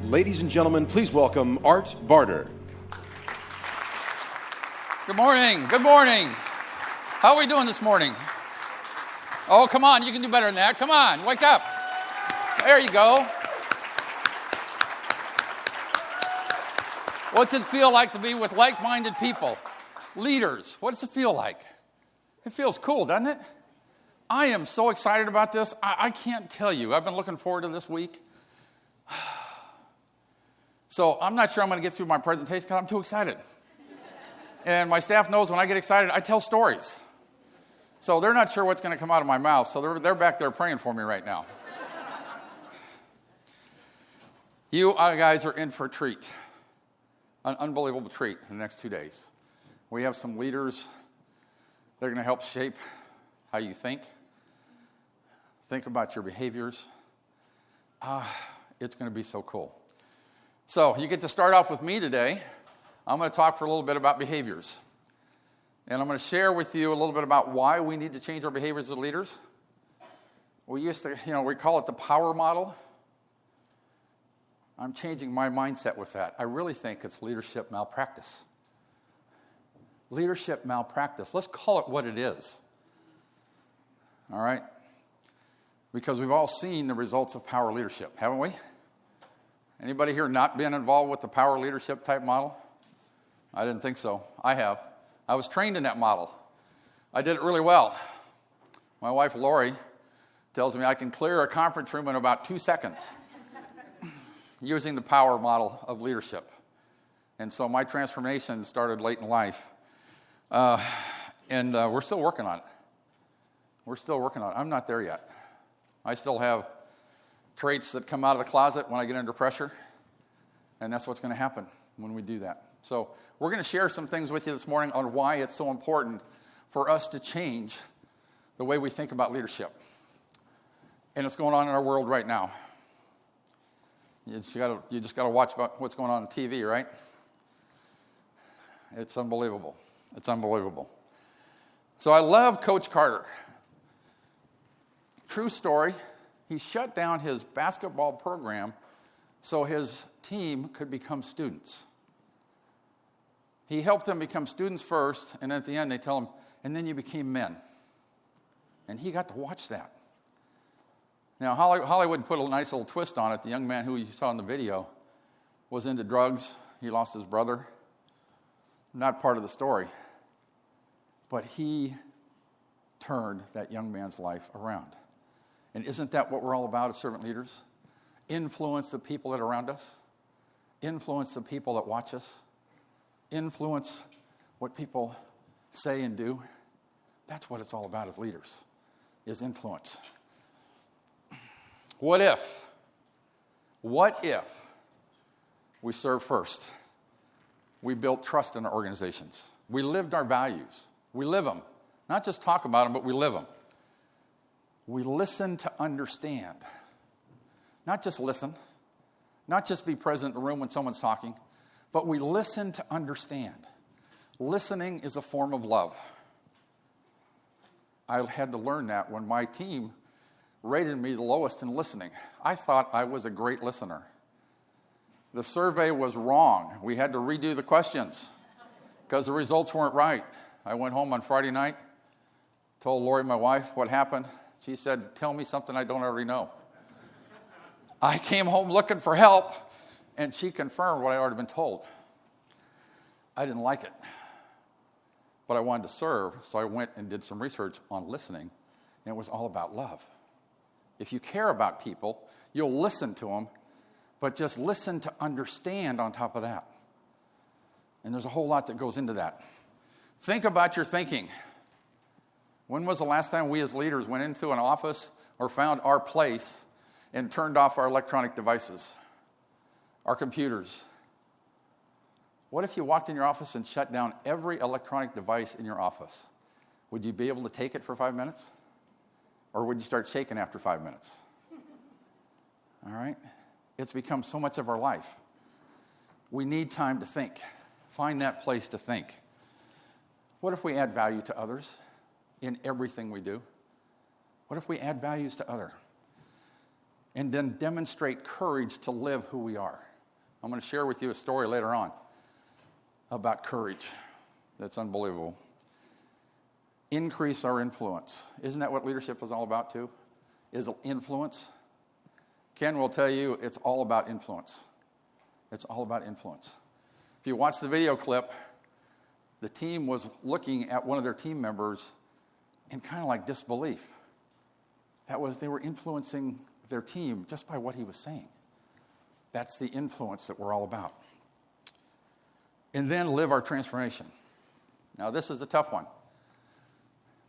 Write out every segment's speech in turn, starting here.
Ladies and gentlemen, please welcome Art Barter. Good morning. Good morning. How are we doing this morning? Oh, come on. You can do better than that. Come on. Wake up. There you go. What's it feel like to be with like-minded people? Leaders. What does it feel like? It feels cool, doesn't it? I am so excited about this. I can't tell you. I've been looking forward to this week. So I'm not sure I'm going to get through my presentation because I'm too excited. And my staff knows when I get excited, I tell stories. So they're not sure what's going to come out of my mouth, so they're back there praying for me right now. You guys are in for a treat, an unbelievable treat in the next 2 days. We have some leaders that are going to help shape how you think about your behaviors. It's going to be so cool. So you get to start off with me today. I'm going to talk for a little bit about behaviors. And I'm going to share with you a little bit about why we need to change our behaviors as leaders. We used to, we call it the power model. I'm changing my mindset with that. I really think it's leadership malpractice. Leadership malpractice. Let's call it what it is. All right? Because we've all seen the results of power leadership, haven't we? Anybody here not been involved with the power leadership type model? I didn't think so. I have. I was trained in that model. I did it really well. My wife, Lori, tells me I can clear a conference room in about 2 seconds using the power model of leadership. And so my transformation started late in life. And we're still working on it. We're still working on it. I'm not there yet. I still have traits that come out of the closet when I get under pressure, and that's what's going to happen when we do that. So we're going to share some things with you this morning on why it's so important for us to change the way we think about leadership. And it's going on in our world right now. You just got to watch about what's going on TV, right? It's unbelievable. It's unbelievable. So I love Coach Carter. True story. He shut down his basketball program so his team could become students. He helped them become students first, and at the end they tell him, and then you became men. And he got to watch that. Now, Hollywood put a nice little twist on it. The young man who you saw in the video was into drugs. He lost his brother. Not part of the story. But he turned that young man's life around. And isn't that what we're all about as servant leaders? Influence the people that are around us. Influence the people that watch us. Influence what people say and do. That's what it's all about as leaders, is influence. What if we served first? We built trust in our organizations. We lived our values. We live them. Not just talk about them, but we live them. We listen to understand. Not just listen. Not just be present in the room when someone's talking. But we listen to understand. Listening is a form of love. I had to learn that when my team rated me the lowest in listening. I thought I was a great listener. The survey was wrong. We had to redo the questions because the results weren't right. I went home on Friday night, told Lori, my wife, what happened. She said, tell me something I don't already know. I came home looking for help, and she confirmed what I had already been told. I didn't like it, but I wanted to serve, so I went and did some research on listening, and it was all about love. If you care about people, you'll listen to them, but just listen to understand on top of that. And there's a whole lot that goes into that. Think about your thinking. When was the last time we as leaders went into an office or found our place and turned off our electronic devices, our computers? What if you walked in your office and shut down every electronic device in your office? Would you be able to take it for 5 minutes? Or would you start shaking after 5 minutes? All right? It's become so much of our life. We need time to think. Find that place to think. What if we add value to others in everything we do? What if we add values to others? And then demonstrate courage to live who we are? I'm going to share with you a story later on about courage that's unbelievable. Increase our influence. Isn't that what leadership is all about too? Is influence? Ken will tell you it's all about influence. It's all about influence. If you watch the video clip, the team was looking at one of their team members in kind of like disbelief. They were influencing their team just by what he was saying. That's the influence that we're all about. And then live our transformation. Now, this is a tough one.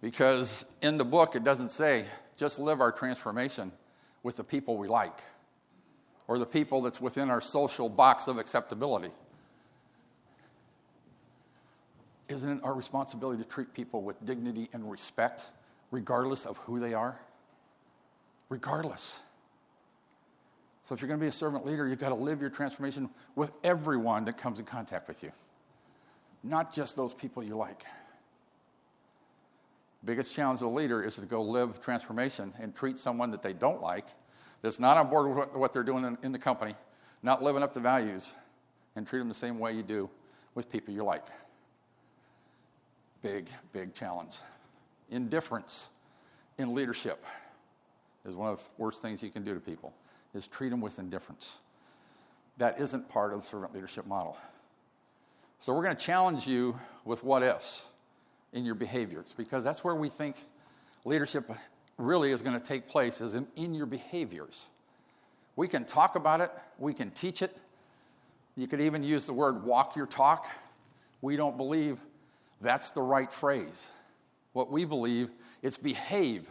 Because in the book, it doesn't say, just live our transformation with the people we like, or the people that's within our social box of acceptability. Isn't it our responsibility to treat people with dignity and respect, regardless of who they are? Regardless. So if you're going to be a servant leader, you've got to live your transformation with everyone that comes in contact with you, not just those people you like. Biggest challenge of a leader is to go live transformation and treat someone that they don't like, that's not on board with what they're doing in the company, not living up to values, and treat them the same way you do with people you like. Big, big challenge. Indifference in leadership is one of the worst things you can do to people, is treat them with indifference. That isn't part of the servant leadership model. So we're going to challenge you with what ifs in your behaviors, because that's where we think leadership really is going to take place, is in your behaviors. We can talk about it. We can teach it. You could even use the word walk your talk. We don't believe that's the right phrase. What we believe is behave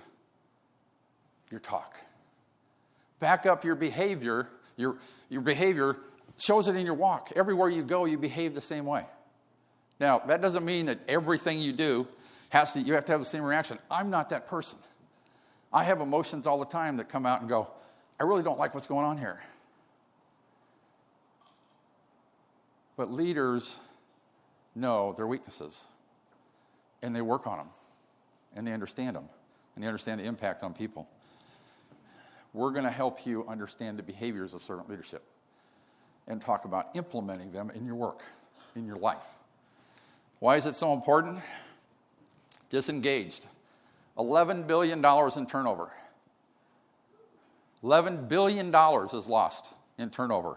your talk. Back up your behavior. Your behavior shows it in your walk. Everywhere you go, you behave the same way. Now, that doesn't mean that everything you do you have to have the same reaction. I'm not that person. I have emotions all the time that come out and go, I really don't like what's going on here. But leaders know their weaknesses, and they work on them, and they understand them, and they understand the impact on people. We're going to help you understand the behaviors of servant leadership and talk about implementing them in your work, in your life. Why is it so important? Disengaged. $11 billion in turnover. $11 billion is lost in turnover.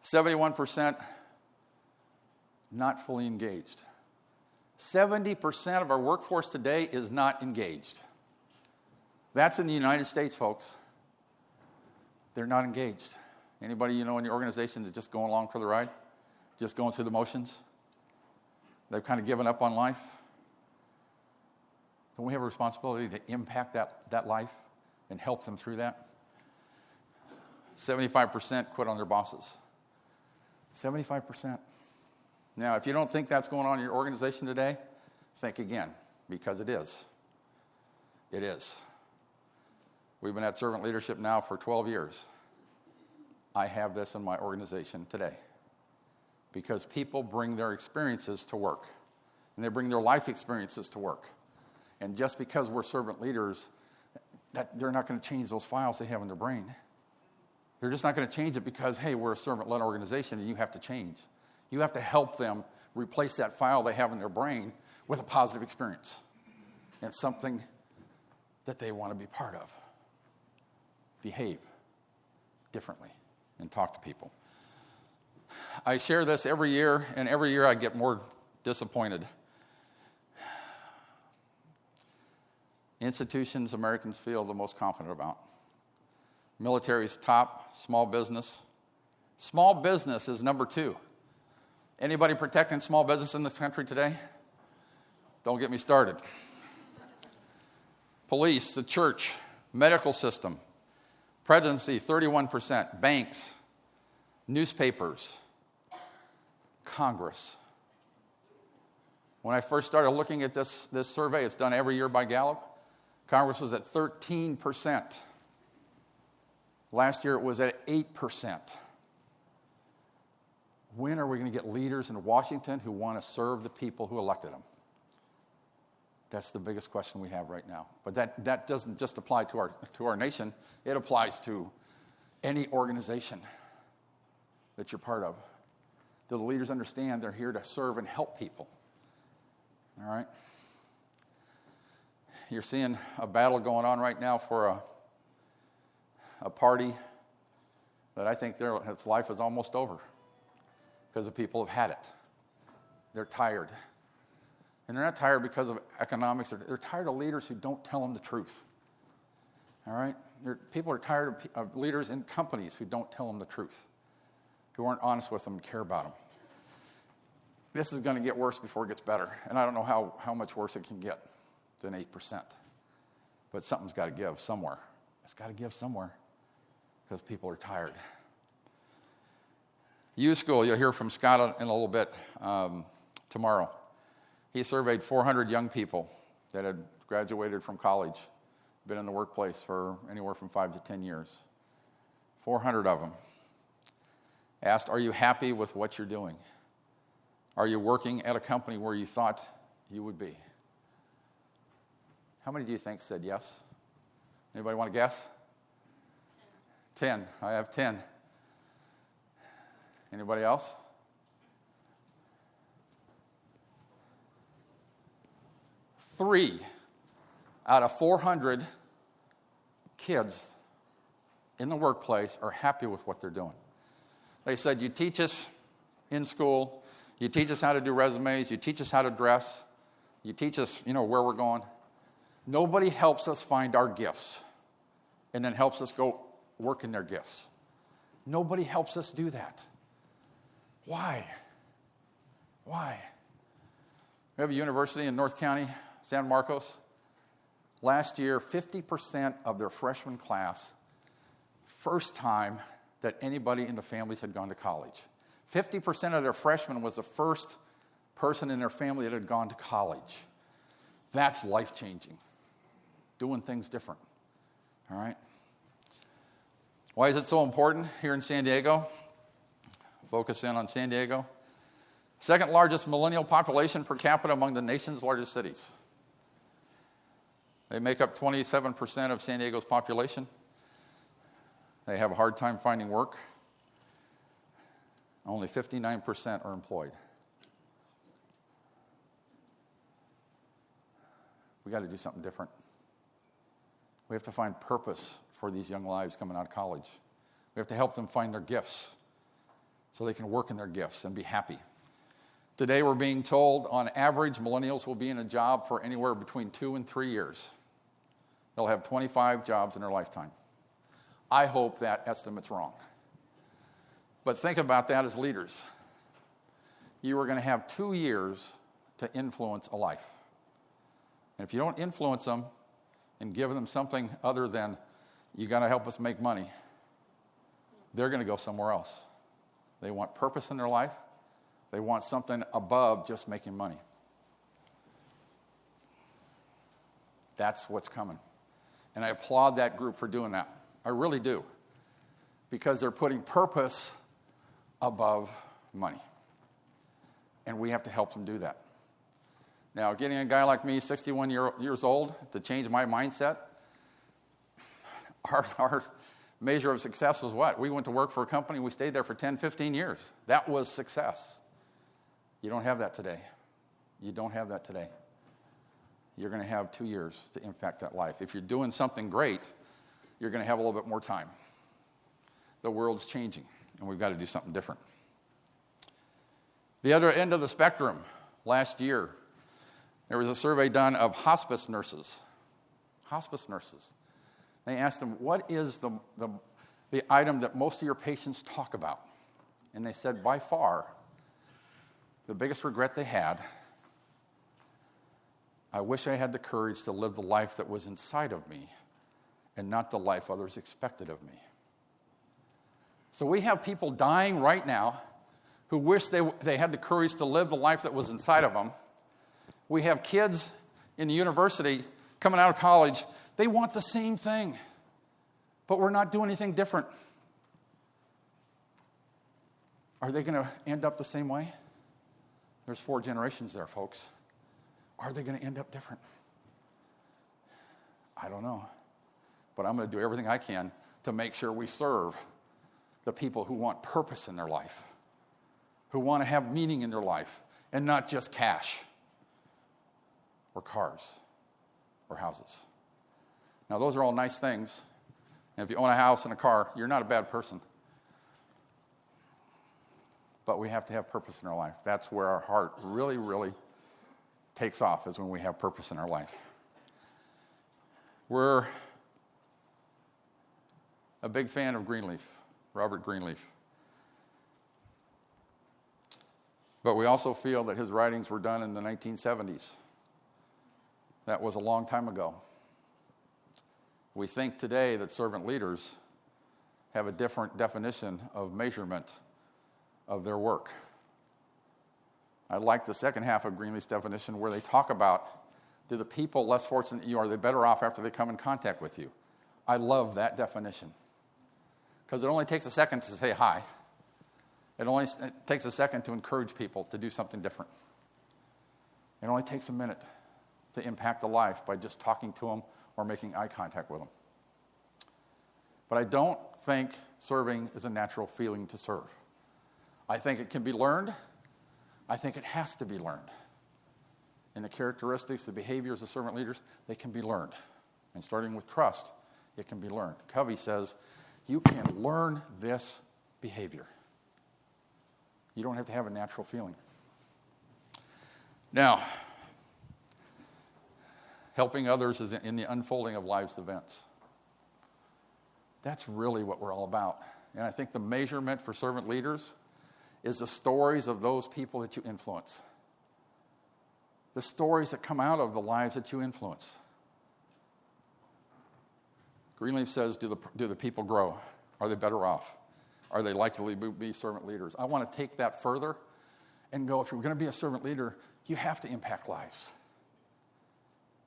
71% not fully engaged. 70% of our workforce today is not engaged. That's in the United States, folks. They're not engaged. Anybody you know in your organization that's just going along for the ride? Just going through the motions? They've kind of given up on life? Don't we have a responsibility to impact that life and help them through that? 75% quit on their bosses. 75%. Now, if you don't think that's going on in your organization today, think again, because it is. It is. We've been at servant leadership now for 12 years. I have this in my organization today because people bring their experiences to work, and they bring their life experiences to work. And just because we're servant leaders, they're not going to change those files they have in their brain. They're just not going to change it because, hey, we're a servant-led organization and you have to change. You have to help them replace that file they have in their brain with a positive experience and something that they want to be part of. Behave differently and talk to people. I share this every year, and every year I get more disappointed. Institutions Americans feel the most confident about. Military's top, small business. Small business is number 2. Anybody protecting small business in this country today? Don't get me started. Police, the church, medical system, presidency, 31%, banks, newspapers, Congress. When I first started looking at this survey, it's done every year by Gallup, Congress was at 13%. Last year it was at 8%. When are we going to get leaders in Washington who want to serve the people who elected them? That's the biggest question we have right now. But that doesn't just apply to our nation. It applies to any organization that you're part of. Do the leaders understand they're here to serve and help people? All right? You're seeing a battle going on right now for a party that I think its life is almost over because the people have had it. They're tired. And they're not tired because of economics. They're tired of leaders who don't tell them the truth. All right? People are tired of leaders in companies who don't tell them the truth, who aren't honest with them and care about them. This is going to get worse before it gets better. And I don't know how much worse it can get than 8%. But something's got to give somewhere. It's got to give somewhere because people are tired. Youth School, you'll hear from Scott in a little bit tomorrow. He surveyed 400 young people that had graduated from college, been in the workplace for anywhere from 5 to 10 years. 400 of them. Asked, are you happy with what you're doing? Are you working at a company where you thought you would be? How many do you think said yes? Anybody want to guess? 10. I have 10. Anybody else? Three out of 400 kids in the workplace are happy with what they're doing. They said, you teach us in school, you teach us how to do resumes, you teach us how to dress, you teach us, where we're going. Nobody helps us find our gifts and then helps us go work in their gifts. Nobody helps us do that. Why? Why? We have a university in North County, San Marcos. Last year, 50% of their freshman class, first time that anybody in the families had gone to college. 50% of their freshmen was the first person in their family that had gone to college. That's life-changing. Doing things different. All right? Why is it so important here in San Diego? Focus in on San Diego. Second largest millennial population per capita among the nation's largest cities. They make up 27% of San Diego's population. They have a hard time finding work. Only 59% are employed. We got to do something different. We have to find purpose for these young lives coming out of college. We have to help them find their gifts so they can work in their gifts and be happy. Today we're being told on average millennials will be in a job for anywhere between 2 and 3 years. They'll have 25 jobs in their lifetime. I hope that estimate's wrong. But think about that as leaders. You are going to have 2 years to influence a life. And if you don't influence them and give them something other than, you got to help us make money, they're going to go somewhere else. They want purpose in their life. They want something above just making money. That's what's coming. And I applaud that group for doing that. I really do. Because they're putting purpose above money. And we have to help them do that. Now, getting a guy like me, 61 years old, to change my mindset, our measure of success was what? We went to work for a company, we stayed there for 10, 15 years. That was success. You don't have that today. You don't have that today. You're going to have 2 years to impact that life. If you're doing something great, you're going to have a little bit more time. The world's changing, and we've got to do something different. The other end of the spectrum, last year, there was a survey done of hospice nurses. Hospice nurses. They asked them, what is the item that most of your patients talk about? And they said, by far, the biggest regret they had, I wish I had the courage to live the life that was inside of me and not the life others expected of me. So we have people dying right now who wish they had the courage to live the life that was inside of them. We have kids in the university coming out of college. They want the same thing, but we're not doing anything different. Are they going to end up the same way? There's 4 generations there, folks. Are they going to end up different? I don't know. But I'm going to do everything I can to make sure we serve the people who want purpose in their life, who want to have meaning in their life, and not just cash or cars or houses. Now, those are all nice things. And if you own a house and a car, you're not a bad person. But we have to have purpose in our life. That's where our heart really, really takes off, is when we have purpose in our life. We're a big fan of Greenleaf, Robert Greenleaf. But we also feel that his writings were done in the 1970s. That was a long time ago. We think today that servant leaders have a different definition of measurement of their work. I like the second half of Greenleaf's definition where they talk about, do the people less fortunate than you, are they better off after they come in contact with you? I love that definition. Because it only takes a second to say hi. It takes a second to encourage people to do something different. It only takes a minute to impact a life by just talking to them or making eye contact with them. But I don't think serving is a natural feeling to serve. I think it can be learned. I think it has to be learned. And the characteristics, the behaviors of servant leaders, they can be learned. And starting with trust, it can be learned. Covey says, you can learn this behavior. You don't have to have a natural feeling. Now, helping others is in the unfolding of life's events. That's really what we're all about. And I think the measurement for servant leaders is the stories of those people that you influence. The stories that come out of the lives that you influence. Greenleaf says, do the people grow? Are they better off? Are they likely to be servant leaders? I want to take that further and go, if you're going to be a servant leader, you have to impact lives.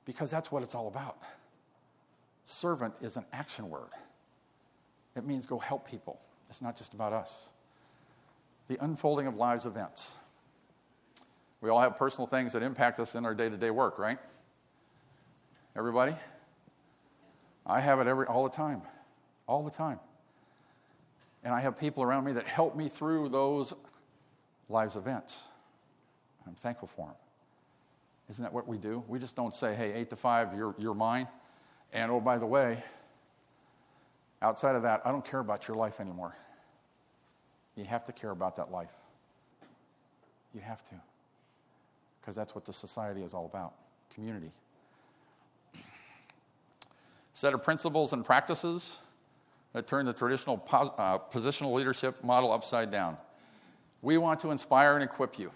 Because that's what it's all about. Servant is an action word. It means go help people. It's not just about us. The unfolding of lives events. We all have personal things that impact us in our day-to-day work, right? Everybody? I have it all the time. All the time. And I have people around me that help me through those lives events. I'm thankful for them. Isn't that what we do? We just don't say, hey, 8 to 5, you're mine. And oh, by the way, outside of that, I don't care about your life anymore. You have to care about that life. You have to. Because that's what the society is all about. Community. Set of principles and practices that turn the traditional positional leadership model upside down. We want to inspire and equip you.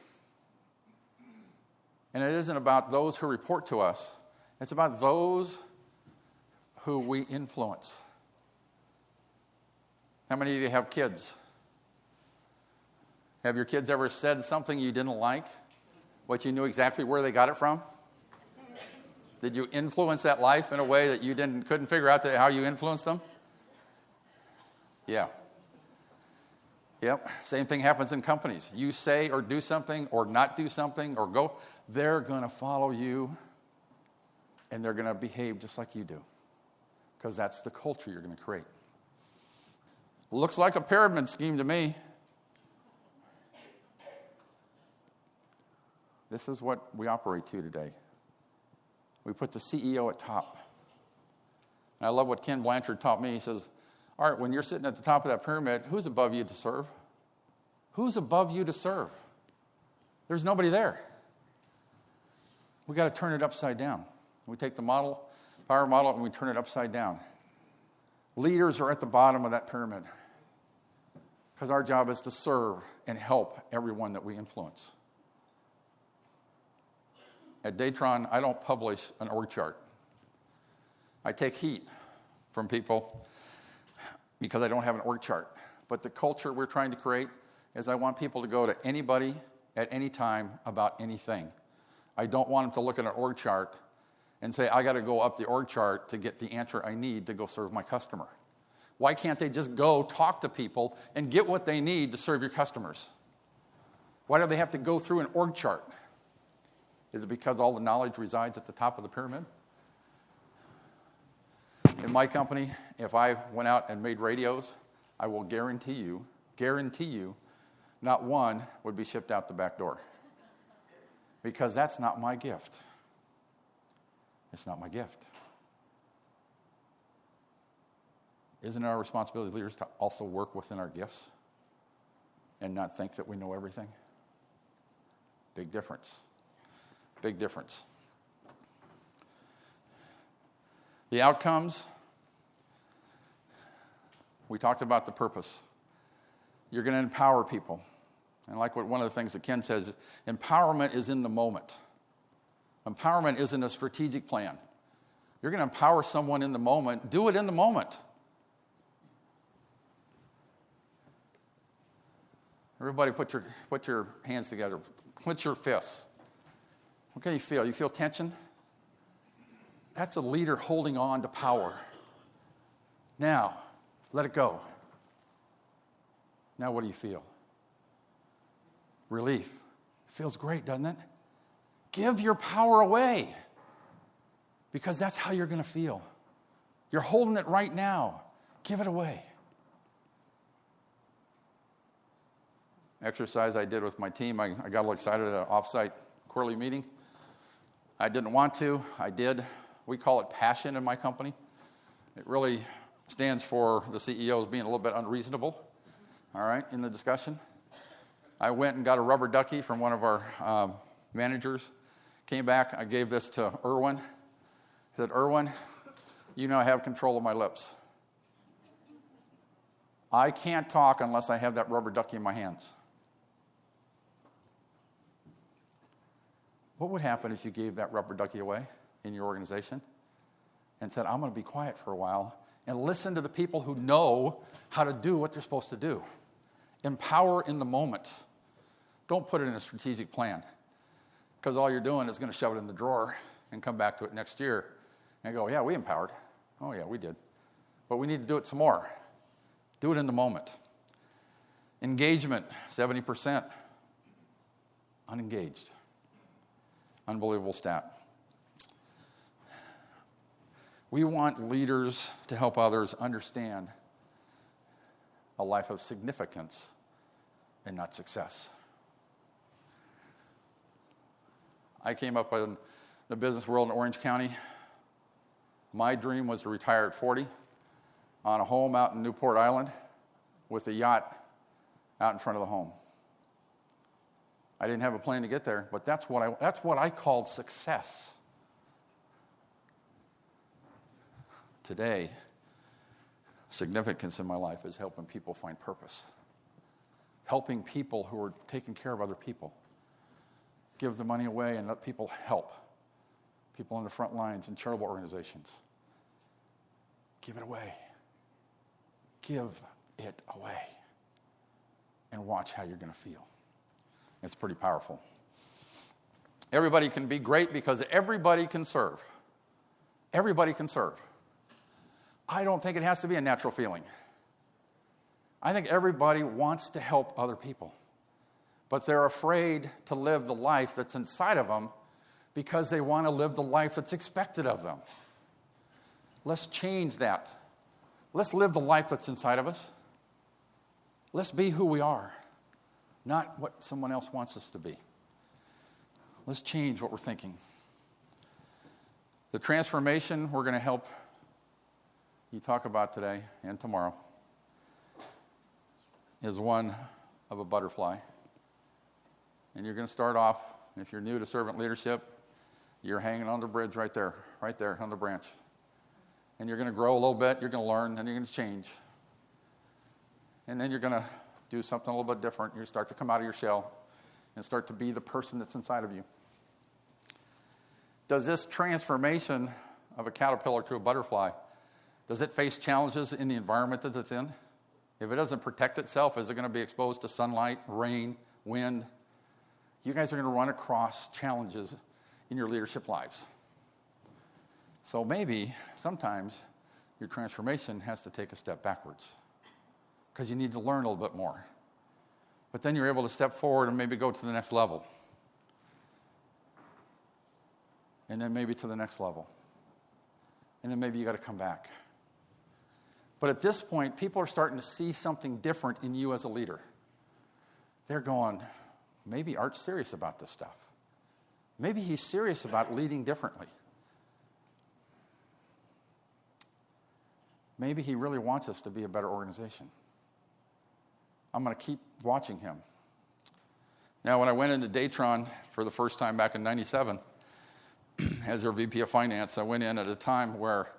And it isn't about those who report to us. It's about those who we influence. How many of you have kids? Have your kids ever said something you didn't like, but you knew exactly where they got it from? Did you influence that life in a way that you couldn't figure out how you influenced them? Yeah. Yep. Same thing happens in companies. You say or do something or not do something or go, they're going to follow you and they're going to behave just like you do because that's the culture you're going to create. Looks like a pyramid scheme to me. This is what we operate to today. We put the CEO at top. And I love what Ken Blanchard taught me. He says, all right, when you're sitting at the top of that pyramid, who's above you to serve? Who's above you to serve? There's nobody there. We got to turn it upside down. We take the power model, and we turn it upside down. Leaders are at the bottom of that pyramid because our job is to serve and help everyone that we influence. At Datron, I don't publish an org chart. I take heat from people because I don't have an org chart. But the culture we're trying to create is I want people to go to anybody at any time about anything. I don't want them to look at an org chart and say, I got to go up the org chart to get the answer I need to go serve my customer. Why can't they just go talk to people and get what they need to serve your customers? Why do they have to go through an org chart? Is it because all the knowledge resides at the top of the pyramid? In my company, if I went out and made radios, I will guarantee you, not one would be shipped out the back door. Because that's not my gift. It's not my gift. Isn't it our responsibility as leaders to also work within our gifts and not think that we know everything? Big difference. Big difference. The outcomes, we talked about the purpose. You're going to empower people. And like what one of the things that Ken says, empowerment is in the moment. Empowerment isn't a strategic plan. You're going to empower someone in the moment. Do it in the moment. Everybody put your hands together. Clench your fists. What can you feel? You feel tension? That's a leader holding on to power. Now, let it go. Now what do you feel? Relief. Feels great, doesn't it? Give your power away. Because that's how you're going to feel. You're holding it right now. Give it away. Exercise I did with my team, I got a little excited at an offsite quarterly meeting. I didn't want to. I did. We call it passion in my company. It really stands for the CEOs being a little bit unreasonable, all right, in the discussion. I went and got a rubber ducky from one of our managers. Came back, I gave this to Irwin. I said, Irwin, you now have control of my lips. I can't talk unless I have that rubber ducky in my hands. What would happen if you gave that rubber ducky away in your organization and said, I'm going to be quiet for a while and listen to the people who know how to do what they're supposed to do? Empower in the moment. Don't put it in a strategic plan, because all you're doing is going to shove it in the drawer and come back to it next year and go, yeah, we empowered. Oh, yeah, we did. But we need to do it some more. Do it in the moment. Engagement, 70%. Unengaged. Unbelievable stat. We want leaders to help others understand a life of significance and not success. I came up in the business world in Orange County. My dream was to retire at 40 on a home out in Newport Island with a yacht out in front of the home. I didn't have a plan to get there, but that's what I called success. Today, significance in my life is helping people find purpose. Helping people who are taking care of other people. Give the money away and let people help. People on the front lines in charitable organizations. Give it away. Give it away. And watch how you're going to feel. It's pretty powerful. Everybody can be great because everybody can serve. Everybody can serve. I don't think it has to be a natural feeling. I think everybody wants to help other people. But they're afraid to live the life that's inside of them because they want to live the life that's expected of them. Let's change that. Let's live the life that's inside of us. Let's be who we are, not what someone else wants us to be. Let's change what we're thinking. The transformation we're going to help you talk about today and tomorrow is one of a butterfly. And you're going to start off, if you're new to servant leadership, you're hanging on the bridge right there on the branch. And you're going to grow a little bit, you're going to learn, and you're going to change. And then you're going to do something a little bit different. You start to come out of your shell and start to be the person that's inside of you. Does this transformation of a caterpillar to a butterfly, does it face challenges in the environment that it's in? If it doesn't protect itself, is it going to be exposed to sunlight, rain, wind? You guys are going to run across challenges in your leadership lives. So maybe sometimes your transformation has to take a step backwards because you need to learn a little bit more. But then you're able to step forward and maybe go to the next level. And then maybe to the next level. And then maybe you got to come back. But at this point, people are starting to see something different in you as a leader. They're going, maybe Art's serious about this stuff. Maybe he's serious about leading differently. Maybe he really wants us to be a better organization. I'm going to keep watching him. Now, when I went into Datron for the first time back in 97, as their VP of Finance, I went in at a time where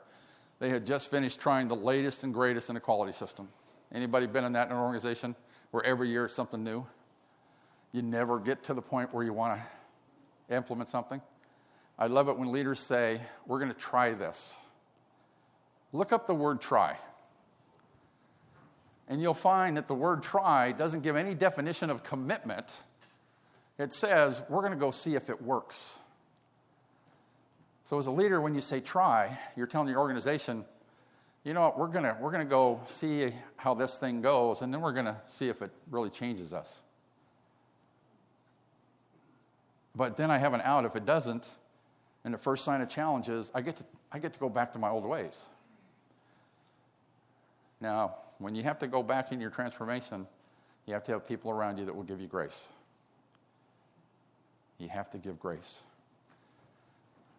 they had just finished trying the latest and greatest in a quality system. Anybody been in that in an organization where every year it's something new? You never get to the point where you want to implement something. I love it when leaders say, we're going to try this. Look up the word try. And you'll find that the word try doesn't give any definition of commitment. It says, we're going to go see if it works. So as a leader, when you say try, you're telling your organization, you know what, we're going to go see how this thing goes, and then we're going to see if it really changes us. But then I have an out if it doesn't, and the first sign of challenge is I get to go back to my old ways. Now, when you have to go back in your transformation, you have to have people around you that will give you grace. You have to give grace.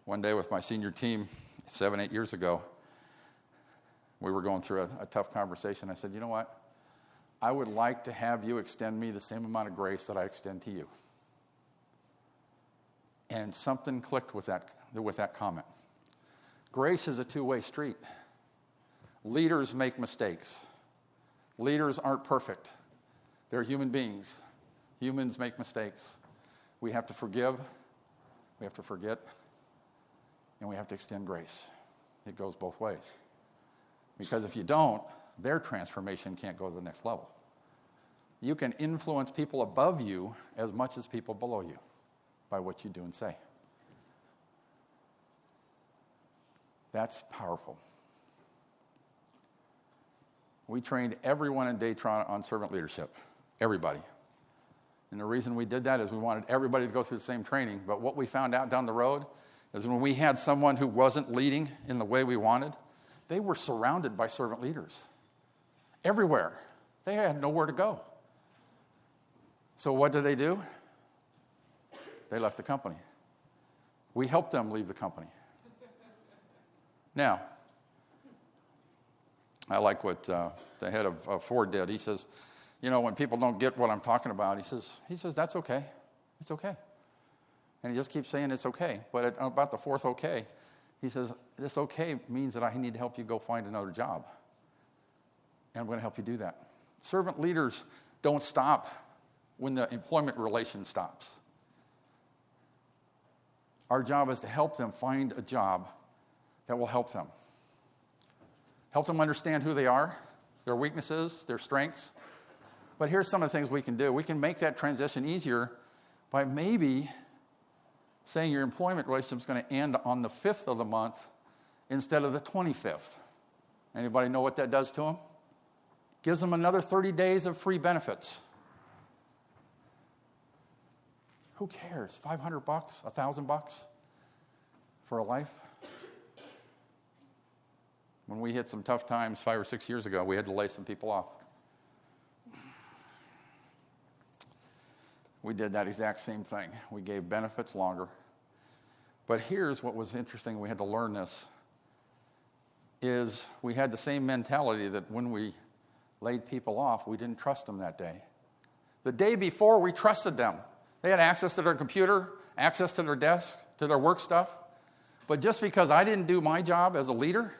One day with my senior team, 7-8 years ago, we were going through a tough conversation. I said, you know what? I would like to have you extend me the same amount of grace that I extend to you. And something clicked with that comment. Grace is a two-way street. Leaders make mistakes. Leaders aren't perfect. They're human beings. Humans make mistakes. We have to forgive. We have to forget. And we have to extend grace. It goes both ways. Because if you don't, their transformation can't go to the next level. You can influence people above you as much as people below you by what you do and say. That's powerful. We trained everyone in Datron on servant leadership. Everybody. And the reason we did that is we wanted everybody to go through the same training. But what we found out down the road is when we had someone who wasn't leading in the way we wanted, they were surrounded by servant leaders. Everywhere. They had nowhere to go. So what did they do? They left the company. We helped them leave the company. Now, I like what the head of Ford did. He says, you know, when people don't get what I'm talking about, he says, that's okay. It's okay. And he just keeps saying it's okay. But at about the fourth okay, he says, this okay means that I need to help you go find another job. And I'm going to help you do that. Servant leaders don't stop when the employment relation stops. Our job is to help them find a job that will help them. Help them understand who they are, their weaknesses, their strengths. But here's some of the things we can do. We can make that transition easier by maybe saying your employment relationship is going to end on the 5th of the month instead of the 25th. Anybody know what that does to them? Gives them another 30 days of free benefits. Who cares? $500, $1,000 for a life? When we hit some tough times 5 or 6 years ago, we had to lay some people off. We did that exact same thing. We gave benefits longer. But here's what was interesting, we had to learn this, is we had the same mentality that when we laid people off, we didn't trust them that day. The day before, we trusted them. They had access to their computer, access to their desk, to their work stuff. But just because I didn't do my job as a leader,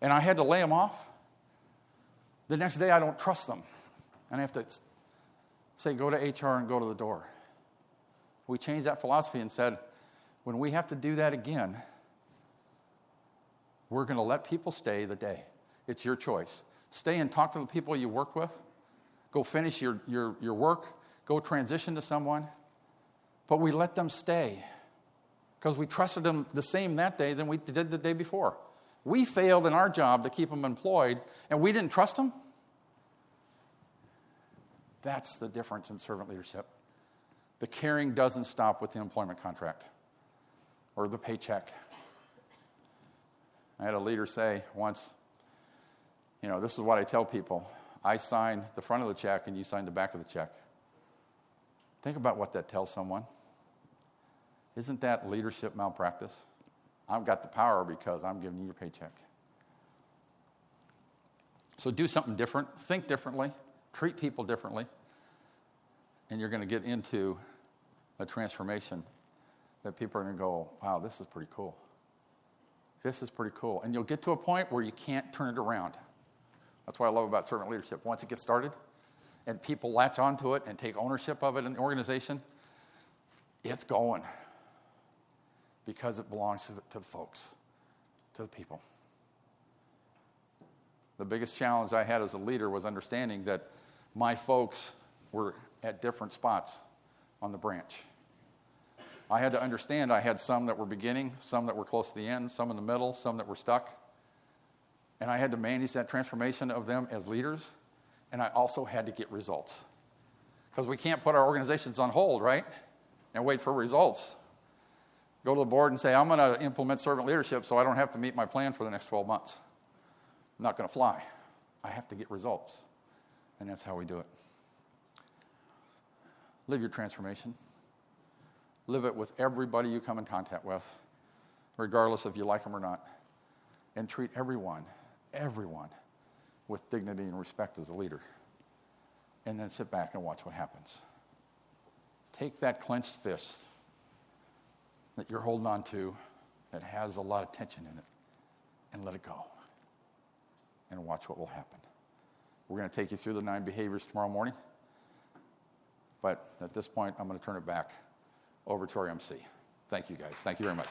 and I had to lay them off, the next day I don't trust them. And I have to say, go to HR and go to the door. We changed that philosophy and said, when we have to do that again, we're going to let people stay the day. It's your choice. Stay and talk to the people you work with. Go finish your work. Go transition to someone. But we let them stay because we trusted them the same that day than we did the day before. We failed in our job to keep them employed, and we didn't trust them. That's the difference in servant leadership. The caring doesn't stop with the employment contract or the paycheck. I had a leader say once, This is what I tell people. I sign the front of the check and you sign the back of the check. Think about what that tells someone. Isn't that leadership malpractice? I've got the power because I'm giving you your paycheck. So do something different. Think differently. Treat people differently. And you're going to get into a transformation that people are going to go, wow, this is pretty cool. This is pretty cool. And you'll get to a point where you can't turn it around. That's what I love about servant leadership. Once it gets started and people latch onto it and take ownership of it in the organization, it's going. Because it belongs to the folks, to the people. The biggest challenge I had as a leader was understanding that my folks were at different spots on the branch. I had to understand I had some that were beginning, some that were close to the end, some in the middle, some that were stuck. And I had to manage that transformation of them as leaders, and I also had to get results. Because we can't put our organizations on hold, right? And wait for results. Go to the board and say, I'm going to implement servant leadership so I don't have to meet my plan for the next 12 months. Not going to fly. I have to get results. And that's how we do it. Live your transformation. Live it with everybody you come in contact with, regardless if you like them or not. And treat everyone with dignity and respect as a leader. And then sit back and watch what happens. Take that clenched fist that you're holding on to that has a lot of tension in it and let it go. And watch what will happen. We're going to take you through the 9 behaviors tomorrow morning. But at this point, I'm going to turn it back over to our MC. Thank you, guys. Thank you very much.